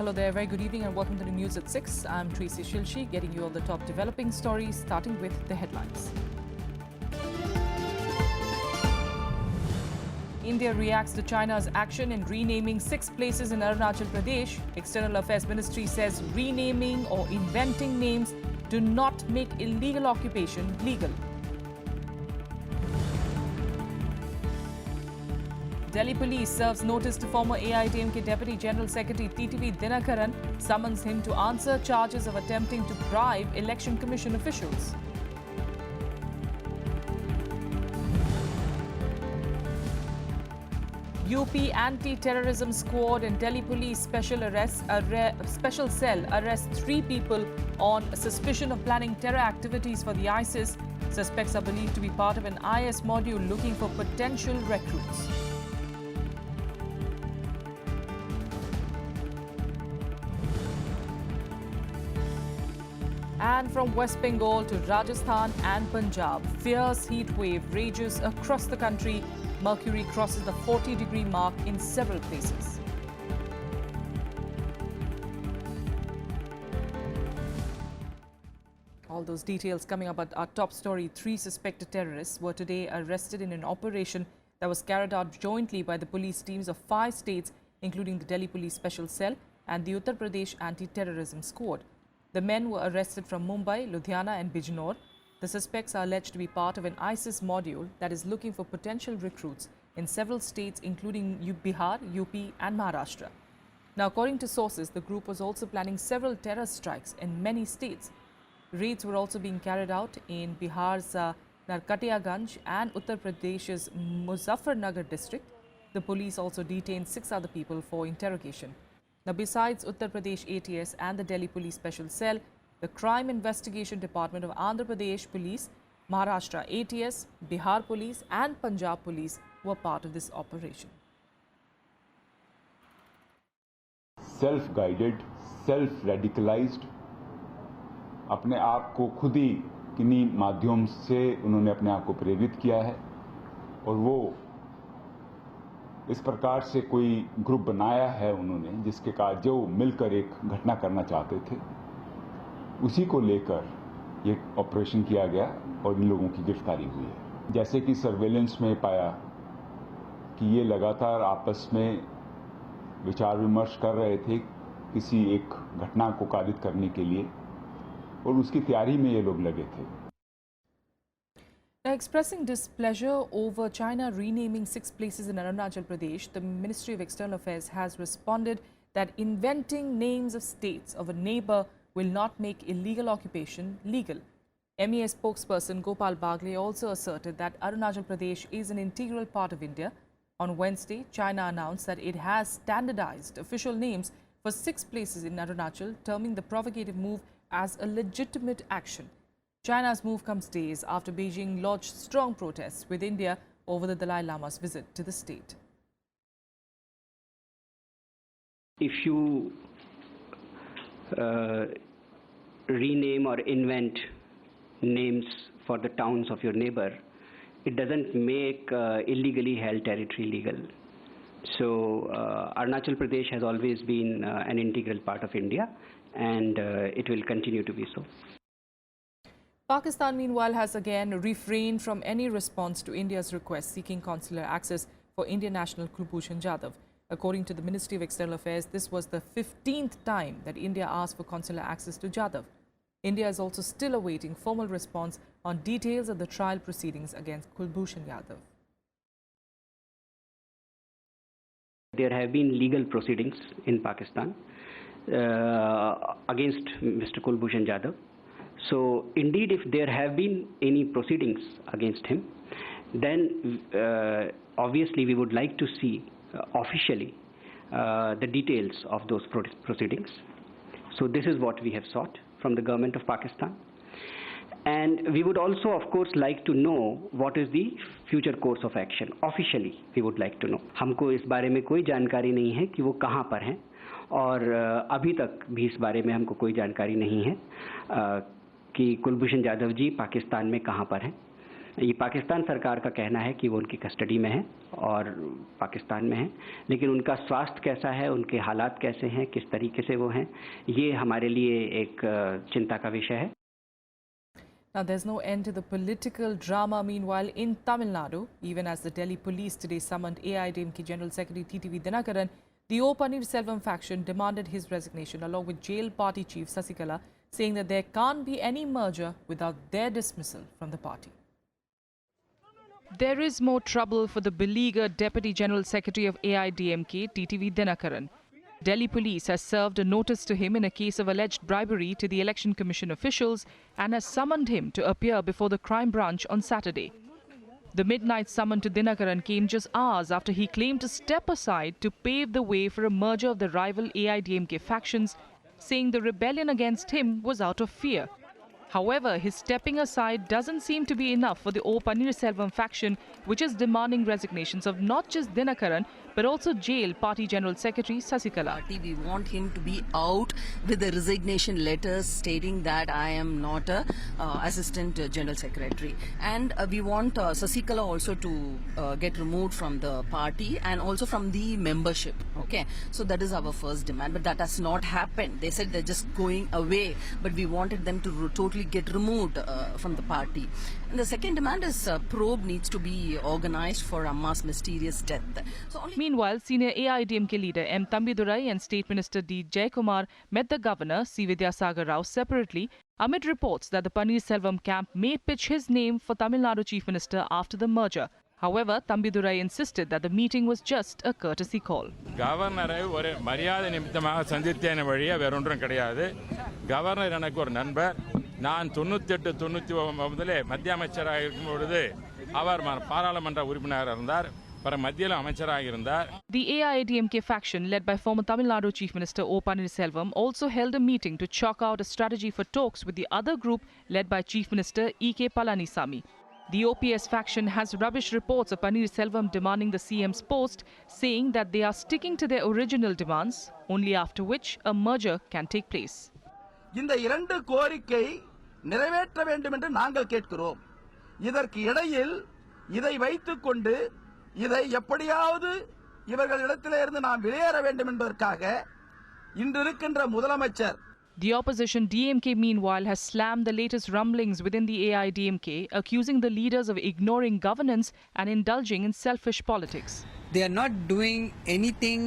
Hello there, very good evening and welcome to the news at 6. I'm Tracy Shilshi, getting you all the top developing stories, starting with the headlines. India reacts to China's action in renaming 6 places in Arunachal Pradesh. External Affairs Ministry says renaming or inventing names do not make illegal occupation legal. Delhi Police serves notice to former AITMK Deputy General Secretary TTV Dinakaran, summons him to answer charges of attempting to bribe Election Commission officials. UP Anti-Terrorism Squad and Delhi Police Special Cell arrest 3 people on suspicion of planning terror activities for the ISIS. Suspects are believed to be part of an IS module looking for potential recruits. And from West Bengal to Rajasthan and Punjab, fierce heat wave rages across the country. Mercury crosses the 40-degree mark in several places. All those details coming up at our top story. 3 suspected terrorists were today arrested in an operation that was carried out jointly by the police teams of 5 states, including the Delhi Police Special Cell and the Uttar Pradesh Anti-Terrorism Squad. The men were arrested from Mumbai, Ludhiana and Bijnor. The suspects are alleged to be part of an ISIS module that is looking for potential recruits in several states, including Bihar, UP and Maharashtra. Now, according to sources, the group was also planning several terror strikes in many states. Raids were also being carried out in Bihar's Narkatiyaganj and Uttar Pradesh's Muzaffarnagar district. The police also detained 6 other people for interrogation. Now, besides Uttar Pradesh ATS and the Delhi Police Special Cell, the Crime Investigation Department of Andhra Pradesh Police, Maharashtra ATS, Bihar Police and Punjab Police were part of this operation. Self-guided, self-radicalized, अपने आप को खुद ही किन्हीं माध्यम से उन्होंने अपने आप को प्रेरित किया है और वो इस प्रकार से कोई ग्रुप बनाया है उन्होंने जिसके कारण जो मिलकर एक घटना करना चाहते थे, उसी को लेकर ये ऑपरेशन किया गया और इन लोगों की गिरफ्तारी हुई है। जैसे कि सर्वेलेंस में पाया कि ये लगातार आपस में विचार विमर्श कर रहे थे किसी एक घटना को कारित करने के लिए और उसकी तैयारी में ये लोग लगे थे। Now, expressing displeasure over China renaming 6 places in Arunachal Pradesh, the Ministry of External Affairs has responded that inventing names of states of a neighbor will not make illegal occupation legal. MEA spokesperson Gopal Bagle also asserted that Arunachal Pradesh is an integral part of India. On Wednesday, China announced that it has standardized official names for 6 places in Arunachal, terming the provocative move as a legitimate action. China's move comes days after Beijing lodged strong protests with India over the Dalai Lama's visit to the state. If you rename or invent names for the towns of your neighbor, it doesn't make illegally held territory legal. So Arunachal Pradesh has always been an integral part of India, and it will continue to be so. Pakistan, meanwhile, has again refrained from any response to India's request seeking consular access for Indian national Kulbhushan Yadav. According to the Ministry of External Affairs, this was the 15th time that India asked for consular access to Yadav. India is also still awaiting formal response on details of the trial proceedings against Kulbhushan Yadav. There have been legal proceedings in Pakistan against Mr. Kulbhushan Yadav. So, indeed, if there have been any proceedings against him, then obviously we would like to see officially the details of those proceedings. So, this is what we have sought from the government of Pakistan. And we would also, of course, like to know what is the future course of action. Officially, we would like to know. हमको इस बारे में कोई जानकारी नहीं है कि वो कहाँ पर हैं, और अभी तक भी इस बारे में हमको कोई जानकारी नहीं है कि कुलभूषण यादव जी पाकिस्तान में कहाँ पर हैं. ये पाकिस्तान सरकार का कहना है कि वो उनकी कस्टडी में है और पाकिस्तान में है, लेकिन उनका स्वास्थ्य कैसा है, उनके हालात कैसे हैं, किस तरीके से वो हैं, ये हमारे लिए एक चिंता का विषय है. Now, there's no end to the political drama. Meanwhile, in Tamil Nadu, even as the Delhi police today summoned AIDMK General Secretary TTV Dinakaran, the O Pannirselvam faction demanded his resignation along with jail party chief Sasikala, saying that there can't be any merger without their dismissal from the party. There is more trouble for the beleaguered Deputy General Secretary of AIDMK, TTV Dinakaran. Delhi police has served a notice to him in a case of alleged bribery to the Election Commission officials and has summoned him to appear before the crime branch on Saturday. The midnight summon to Dinakaran came just hours after he claimed to step aside to pave the way for a merger of the rival AIDMK factions, saying the rebellion against him was out of fear. However, his stepping aside doesn't seem to be enough for the O Pannirselvam faction, which is demanding resignations of not just Dinakaran, but also jail Party General Secretary Sasikala. We want him to be out with the resignation letters stating that I am not a Assistant General Secretary. And we want Sasikala also to get removed from the party and also from the membership. Okay, so that is our first demand, but that has not happened. They said they're just going away, but we wanted them to totally get removed from the party. And the second demand is probe needs to be organized for Amma's mysterious death. Meanwhile, senior AIDMK leader M. Thambidurai and State Minister D. Jayakumar met the governor, C. Vidyasagar Rao, separately amid reports that the Pannirselvam camp may pitch his name for Tamil Nadu Chief Minister after the merger. However, Thambidurai insisted that the meeting was just a courtesy call. Governor ஒரு மரியாதை நிமித்தமாக சந்தித்தேன வழியா வேற ஒன்றும் கிடையாது. Governor எனக்கு ஒரு நண்பர். நான் 98-99 முதலே மத்திய அமைச்சராக இருக்கும் பொழுது அவர் பாராளுமன்ற உறுப்பினராக இருந்தார். The AIADMK faction, led by former Tamil Nadu Chief Minister O Pannirselvam, also held a meeting to chalk out a strategy for talks with the other group led by Chief Minister E.K. Palanisamy. The OPS faction has rubbished reports of Pannirselvam demanding the CM's post, saying that they are sticking to their original demands, only after which a merger can take place. இந்த இரண்டு கோரிக்கை நிறைவேற்ற வேண்டும் என்று நாங்கள் கேட்கிறோம். இதற்கு இடையில் இதை வைத்துக்கொண்டு இதை எப்படியாவது இவர்களிடத்திலே இருந்து நாம் வெளியேற வேண்டும் என்பதற்காக இன்று இருக்கின்ற முதலமைச்சர். The opposition DMK meanwhile has slammed the latest rumblings within the AIDMK, accusing the leaders of ignoring governance and indulging in selfish politics. They are not doing anything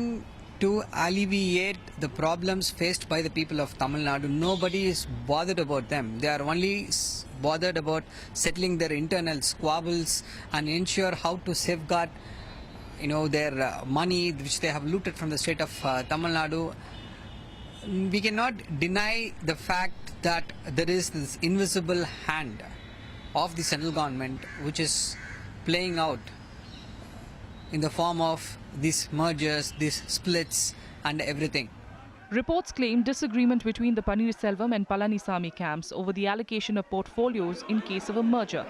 to alleviate the problems faced by the people of Tamil Nadu. Nobody is bothered about them. They are only bothered about settling their internal squabbles and ensure how to safeguard, their money which they have looted from the state of Tamil Nadu. We cannot deny the fact that there is this invisible hand of the central government which is playing out in the form of these mergers, these splits and everything. Reports claim disagreement between the Pannirselvam and Palanisamy camps over the allocation of portfolios in case of a merger.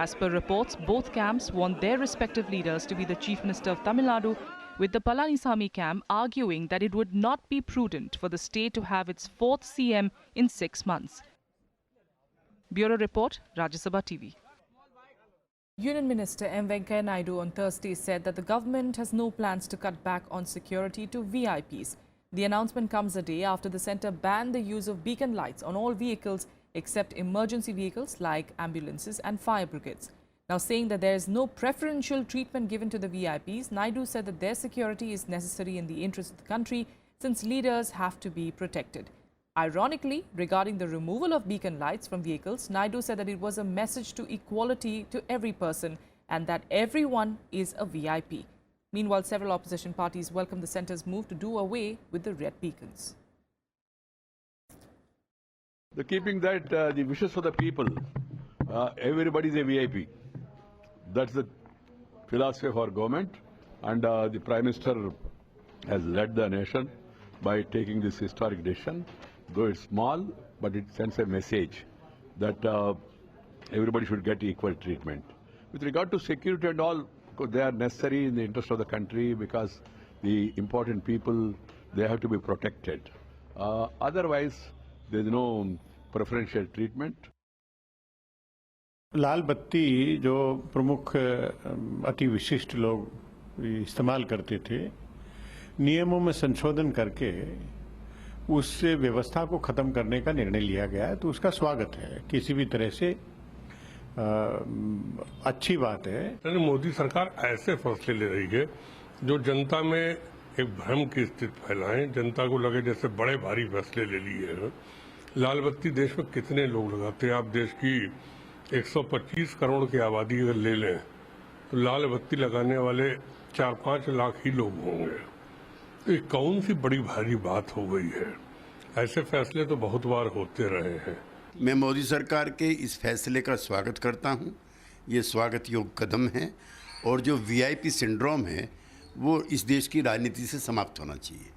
As per reports, both camps want their respective leaders to be the Chief Minister of Tamil Nadu, with the Palanisamy camp arguing that it would not be prudent for the state to have its fourth CM in 6 months. Bureau Report, Rajya Sabha TV. Union Minister M. Venkaiah Naidu on Thursday said that the government has no plans to cut back on security to VIPs. The announcement comes a day after the centre banned the use of beacon lights on all vehicles except emergency vehicles like ambulances and fire brigades. Now, saying that there is no preferential treatment given to the VIPs, Naidu said that their security is necessary in the interest of the country since leaders have to be protected. Ironically, regarding the removal of beacon lights from vehicles, Naidu said that it was a message to equality to every person and that everyone is a VIP. Meanwhile, several opposition parties welcome the centre's move to do away with the red beacons. Keeping that the wishes for the people, everybody is a VIP. That's the philosophy of our government, and the Prime Minister has led the nation by taking this historic decision. Though it's small, but it sends a message that everybody should get equal treatment. With regard to security and all, they are necessary in the interest of the country because the important people, they have to be protected. Otherwise, there is no preferential treatment. लाल बत्ती जो प्रमुख अति विशिष्ट लोग इस्तेमाल करते थे, नियमों में संशोधन करके उस व्यवस्था को खत्म करने का निर्णय लिया गया है, तो उसका स्वागत है। किसी भी तरह से अच्छी बात है। मोदी सरकार ऐसे फैसले ले रही है जो जनता में एक भ्रम की स्थिति फैलाएं, जनता को लगे जैसे बड़े भारी फैसले ले लिए हैं। लाल बत्ती देश में कितने लोग लगाते हैं? आप देश की 125 करोड़ की आबादी अगर ले लें तो लाल बत्ती लगाने वाले 4-5 लाख ही लोग होंगे। तो ये कौन सी बड़ी भारी बात हो गई है? ऐसे फैसले तो बहुत बार होते रहे हैं। मैं मोदी सरकार के इस फैसले का स्वागत करता हूं। ये स्वागत योग्य कदम है और जो वीआईपी सिंड्रोम है वो इस देश की राजनीति से समाप्त होना चाहिए।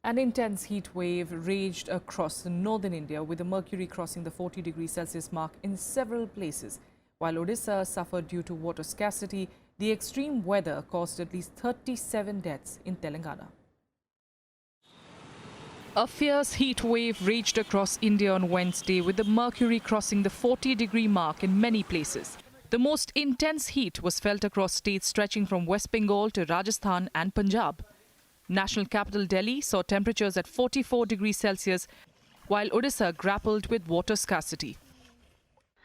An intense heat wave raged across northern India, with the mercury crossing the 40°C mark in several places. While Odisha suffered due to water scarcity, the extreme weather caused at least 37 deaths in Telangana. A fierce heat wave raged across India on Wednesday, with the mercury crossing the 40-degree mark in many places. The most intense heat was felt across states stretching from West Bengal to Rajasthan and Punjab. National capital Delhi saw temperatures at 44°C, while Odisha grappled with water scarcity.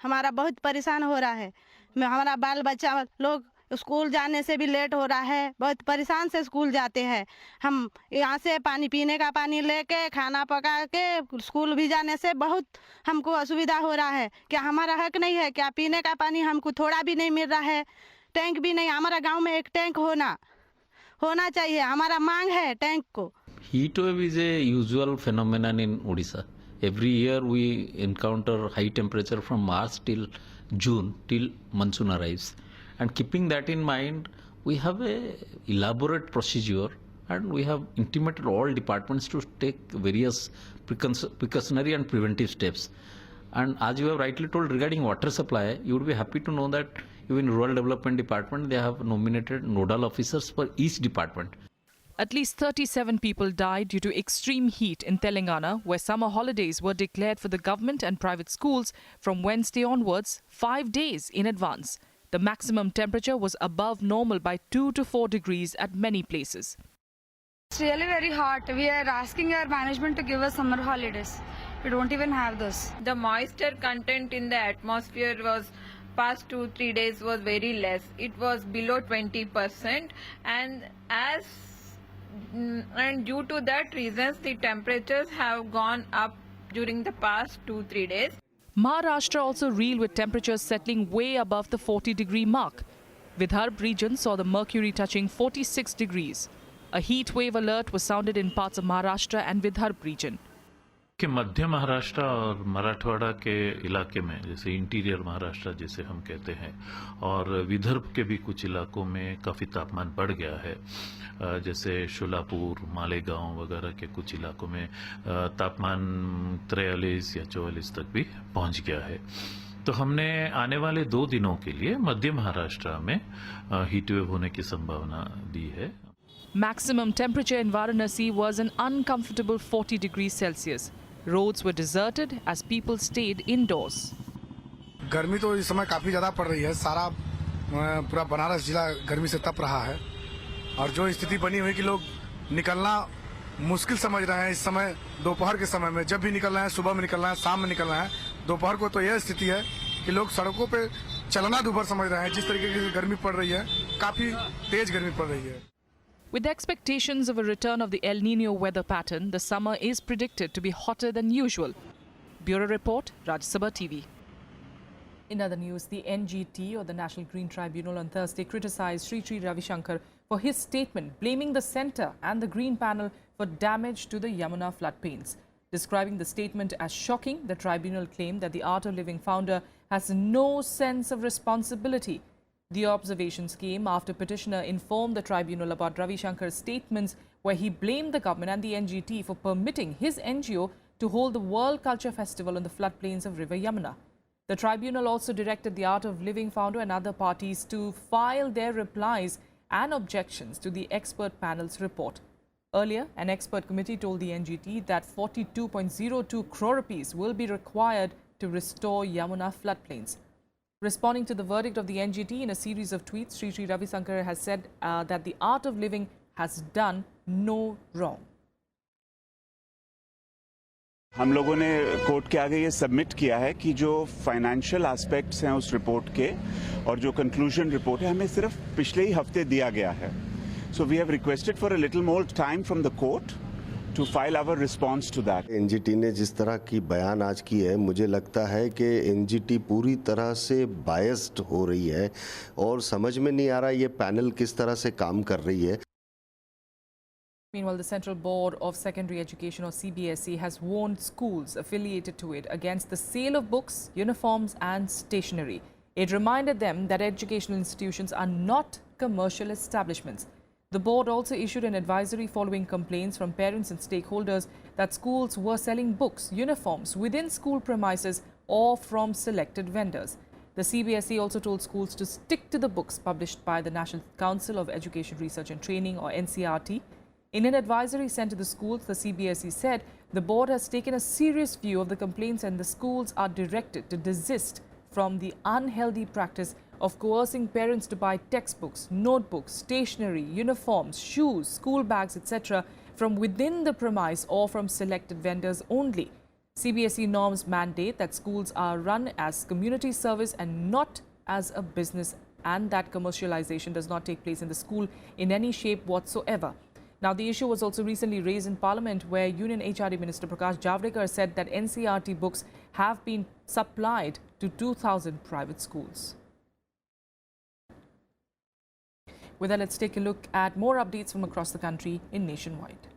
हमारा बहुत परेशान हो रहा है। हमारा बाल बच्चा लोग स्कूल जाने से भी लेट हो रहा है, बहुत परेशान से स्कूल जाते हैं। हम यहाँ से पानी पीने का पानी लेके खाना पका के स्कूल भी जाने से बहुत हमको असुविधा हो रहा है। क्या हमारा हक नहीं है? क्या पीने का पानी हमको थोड़ा भी नहीं मिल रहा है? टैंक भी नहीं। हमारा गांव में एक टैंक होना चाहिए। हमारा मांग है टैंक को। Heat wave is a usual phenomenon in Odisha. Every year we encounter high temperature from March till June, till monsoon arrives. And keeping that in mind, we have a elaborate procedure and we have intimated all departments to take various precautionary and preventive steps. And as you have rightly told regarding water supply, you would be happy to know that even Rural Development Department, they have nominated nodal officers for each department. At least 37 people died due to extreme heat in Telangana, where summer holidays were declared for the government and private schools from Wednesday onwards, 5 days in advance. The maximum temperature was above normal by 2 to 4 degrees at many places. It's really very hot. We are asking our management to give us summer holidays. We don't even have this. The moisture content in the atmosphere was past 2-3 days was very less. It was below 20%, and due to that reasons the temperatures have gone up during the past 2-3 days. Maharashtra also reeled with temperatures settling way above the 40-degree mark. Vidarbha region saw the mercury touching 46 degrees. A heat wave alert was sounded in parts of Maharashtra and Vidarbha region. कि मध्य महाराष्ट्र और मराठवाड़ा के इलाके में, जैसे interior Maharashtra जिसे हम कहते हैं, और विदर्भ के भी कुछ इलाकों में काफ़ी तापमान बढ़ गया है। जैसे शोलापुर, मालेगांव वगैरह के कुछ इलाकों में तापमान 43 या 44 तक भी पहुंच गया है। तो हमने आने वाले 2 दिनों के लिए मध्य महाराष्ट्र में हीटवेव होने की संभावना दी है। Maximum temperature in Varanasi was an uncomfortable 40°C. Roads were deserted as people stayed indoors. गर्मी तो इस समय काफी ज्यादा पड़ रही है। सारा पूरा बनारस जिला गर्मी से तप रहा है और जो स्थिति बनी हुई कि लोग निकलना मुश्किल समझ रहे हैं। इस समय दोपहर के समय में जब भी निकलना है, सुबह में निकलना है, शाम में निकलना है, दोपहर को तो यह स्थिति है कि लोग सड़कों पे चलना दूभर समझ रहे हैं। जिस तरीके की गर्मी पड़ रही है, काफी तेज गर्मी पड़ रही है। With expectations of a return of the El Nino weather pattern, the summer is predicted to be hotter than usual. Bureau Report, Rajya Sabha TV. In other news, the NGT, or the National Green Tribunal, on Thursday criticized Sri Ravi Shankar for his statement blaming the centre and the Green Panel for damage to the Yamuna floodplains. Describing the statement as shocking, the tribunal claimed that the Art of Living founder has no sense of responsibility. The observations came after petitioner informed the tribunal about Ravi Shankar's statements, where he blamed the government and the NGT for permitting his NGO to hold the World Culture Festival on the floodplains of River Yamuna. The tribunal also directed the Art of Living founder and other parties to file their replies and objections to the expert panel's report. Earlier, an expert committee told the NGT that 42.02 crore rupees will be required to restore Yamuna floodplains. Responding to the verdict of the NGT in a series of tweets, Sri Ravi Shankar has said that the art of living has done no wrong. हम लोगों ने court के आगे ये submit किया है कि जो फाइनेंशियल एस्पेक्ट्स हैं उस रिपोर्ट के और जो कंक्लूजन रिपोर्ट है हमें सिर्फ पिछले ही हफ्ते दिया गया है. So we have requested for a little more time from the court to file our response to that. NGT ने जिस तरह की बयान आज की है, मुझे लगता है कि एनजीटी पूरी तरह से बायस्ड हो रही है और समझ में नहीं आ रहा ये पैनल किस तरह से काम कर रही है. Meanwhile, the Central Board of Secondary Education, or CBSE, has warned schools affiliated to it against the sale of books, uniforms and stationery. It reminded them that educational institutions are not commercial establishments. The board also issued an advisory following complaints from parents and stakeholders that schools were selling books, uniforms within school premises or from selected vendors. The CBSE also told schools to stick to the books published by the National Council of Education Research and Training, or NCRT. In an advisory sent to the schools, the CBSE said the board has taken a serious view of the complaints and the schools are directed to desist from the unhealthy practice of coercing parents to buy textbooks, notebooks, stationery, uniforms, shoes, school bags, etc. from within the premise or from selected vendors only. CBSE norms mandate that schools are run as community service and not as a business, and that commercialization does not take place in the school in any shape whatsoever. Now, the issue was also recently raised in Parliament, where Union HRD Minister Prakash Javadekar said that NCRT books have been supplied to 2,000 private schools. With that, let's take a look at more updates from across the country in Nationwide.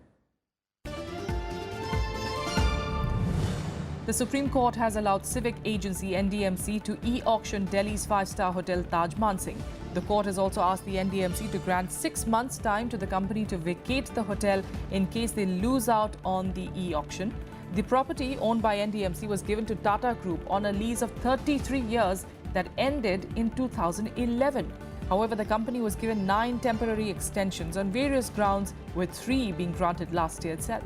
The Supreme Court has allowed civic agency NDMC to e-auction Delhi's five-star hotel Taj Mansingh. The court has also asked the NDMC to grant 6 months' time to the company to vacate the hotel in case they lose out on the e-auction. The property owned by NDMC was given to Tata Group on a lease of 33 years that ended in 2011. However, the company was given 9 temporary extensions on various grounds, with 3 being granted last year itself.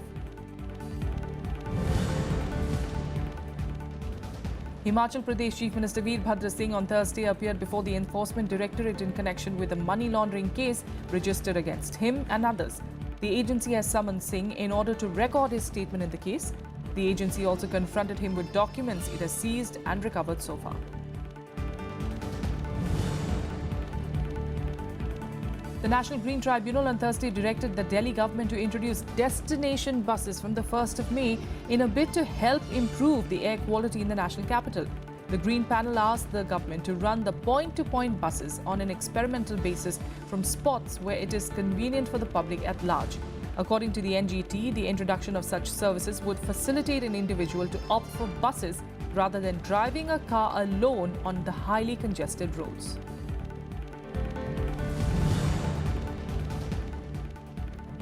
Himachal Pradesh Chief Minister Veerbhadra Singh on Thursday appeared before the Enforcement Directorate in connection with a money laundering case registered against him and others. The agency has summoned Singh in order to record his statement in the case. The agency also confronted him with documents it has seized and recovered so far. The National Green Tribunal on Thursday directed the Delhi government to introduce destination buses from the 1st of May in a bid to help improve the air quality in the national capital. The Green Panel asked the government to run the point-to-point buses on an experimental basis from spots where it is convenient for the public at large. According to the NGT, the introduction of such services would facilitate an individual to opt for buses rather than driving a car alone on the highly congested roads.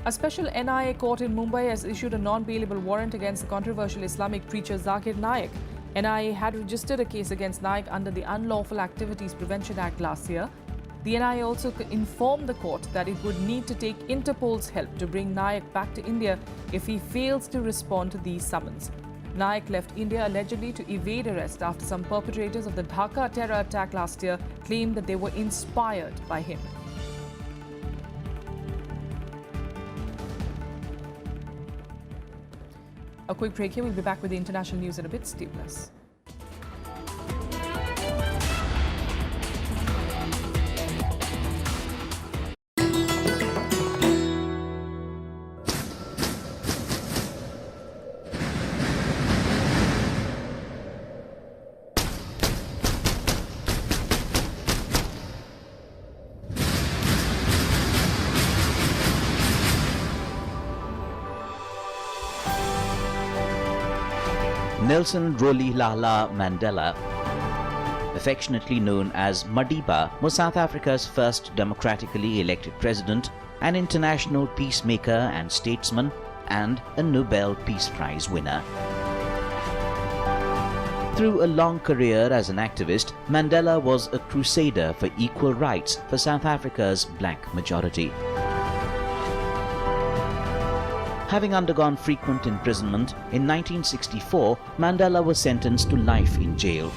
A special NIA court in Mumbai has issued a non-bailable warrant against the controversial Islamic preacher Zakir Naik. NIA had registered a case against Naik under the Unlawful Activities Prevention Act last year. The NIA also informed the court that it would need to take Interpol's help to bring Naik back to India if he fails to respond to these summons. Naik left India allegedly to evade arrest after some perpetrators of the Dhaka terror attack last year claimed that they were inspired by him. A quick break here. We'll be back with the international news in a bit. Stay with us. Nelson Rolihlahla Mandela, affectionately known as Madiba, was South Africa's first democratically elected president, an international peacemaker and statesman, and a Nobel Peace Prize winner. Through a long career as an activist, Mandela was a crusader for equal rights for South Africa's black majority. Having undergone frequent imprisonment, in 1964, Mandela was sentenced to life in jail.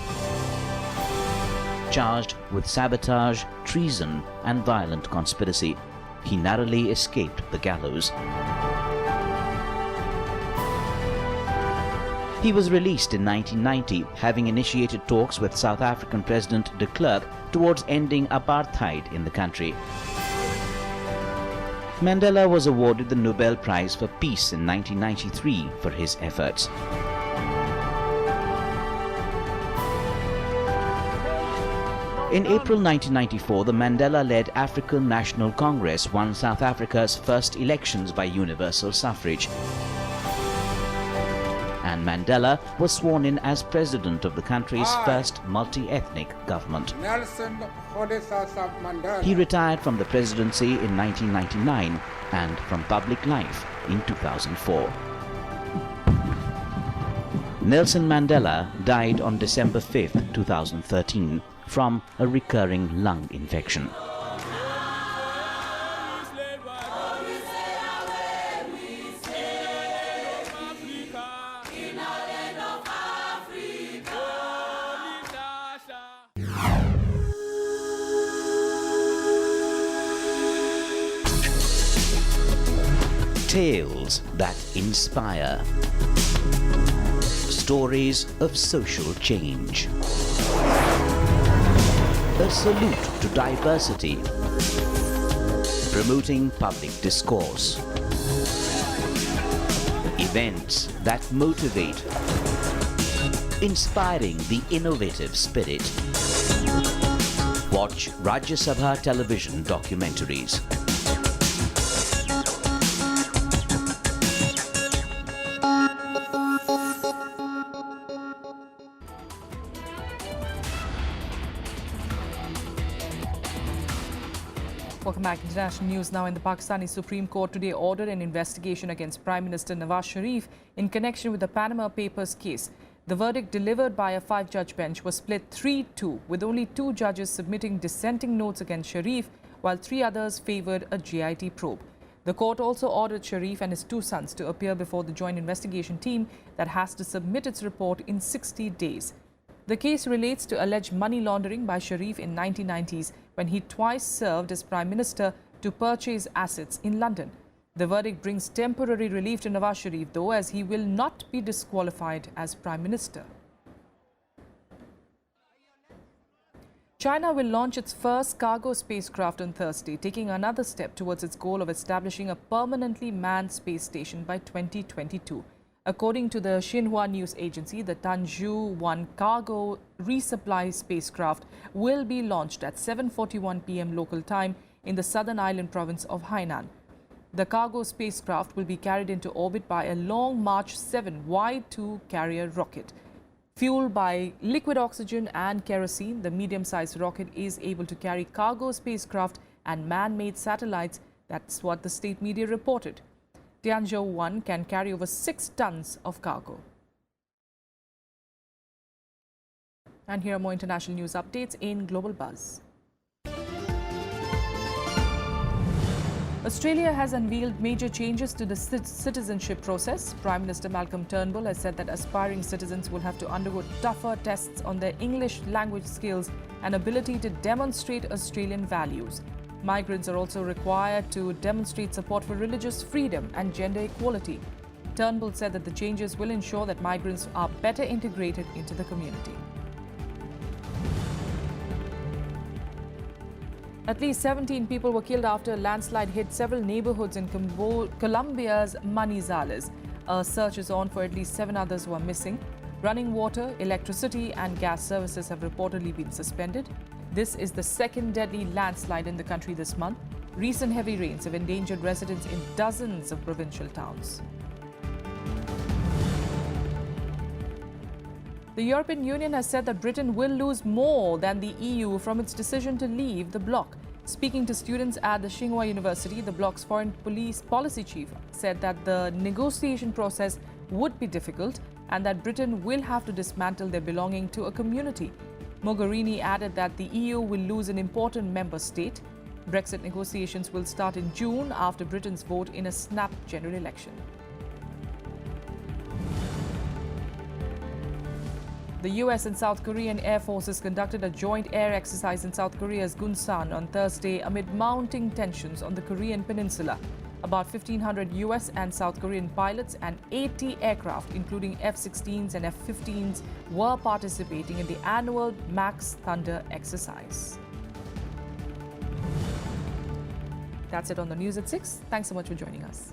charged with sabotage, treason, and violent conspiracy. He narrowly escaped the gallows. He was released in 1990, having initiated talks with South African President de Klerk towards ending apartheid in the country. Mandela was awarded the Nobel Prize for Peace in 1993 for his efforts. In April 1994, the Mandela-led African National Congress won South Africa's first elections by universal suffrage. And Mandela was sworn in as president of the country's first multi-ethnic government. He retired from the presidency in 1999 and from public life in 2004. Nelson Mandela died on December 5, 2013, from a recurring lung infection. Tales that inspire. Stories of social change. A salute to diversity. Promoting public discourse. Events that motivate. Inspiring the innovative spirit. Watch Rajya Sabha television documentaries. Welcome back. International news now. In the Pakistani Supreme Court today ordered an investigation against Prime Minister Nawaz Sharif in connection with the Panama Papers case. The verdict delivered by a 5-judge bench was split 3-2, with only 2 judges submitting dissenting notes against Sharif, while 3 others favoured a JIT probe. The court also ordered Sharif and his 2 sons to appear before the joint investigation team that has to submit its report in 60 days. The case relates to alleged money laundering by Sharif in 1990s when he twice served as Prime Minister to purchase assets in London. The verdict brings temporary relief to Nawaz Sharif, though, as he will not be disqualified as Prime Minister. China will launch its first cargo spacecraft on Thursday, taking another step towards its goal of establishing a permanently manned space station by 2022. According to the Xinhua news agency, the Tianzhou-1 cargo resupply spacecraft will be launched at 7:41 p.m. local time in the southern island province of Hainan. The cargo spacecraft will be carried into orbit by a Long March 7 Y2 carrier rocket. Fueled by liquid oxygen and kerosene, the medium-sized rocket is able to carry cargo spacecraft and man-made satellites. That's what the state media reported. Tianzhou-1 can carry over 6 tons of cargo. And here are more international news updates in Global Buzz. Australia has unveiled major changes to the citizenship process. Prime Minister Malcolm Turnbull has said that aspiring citizens will have to undergo tougher tests on their English language skills and ability to demonstrate Australian values. Migrants are also required to demonstrate support for religious freedom and gender equality. Turnbull said that the changes will ensure that migrants are better integrated into the community. At least 17 people were killed after a landslide hit several neighborhoods in Colombia's Manizales. A search is on for at least 7 others who are missing. Running water, electricity and gas services have reportedly been suspended. This is the second deadly landslide in the country this month. Recent heavy rains have endangered residents in dozens of provincial towns. The European Union has said that Britain will lose more than the EU from its decision to leave the bloc. Speaking to students at the Tsinghua University, the bloc's foreign policy chief said that the negotiation process would be difficult and that Britain will have to dismantle their belonging to a community. Mogherini added that the EU will lose an important member state. Brexit negotiations will start in June after Britain's vote in a snap general election. The US and South Korean air forces conducted a joint air exercise in South Korea's Gunsan on Thursday amid mounting tensions on the Korean peninsula. About 1,500 US and South Korean pilots and 80 aircraft, including F-16s and F-15s, were participating in the annual Max Thunder exercise. That's it on the news at 6. Thanks so much for joining us.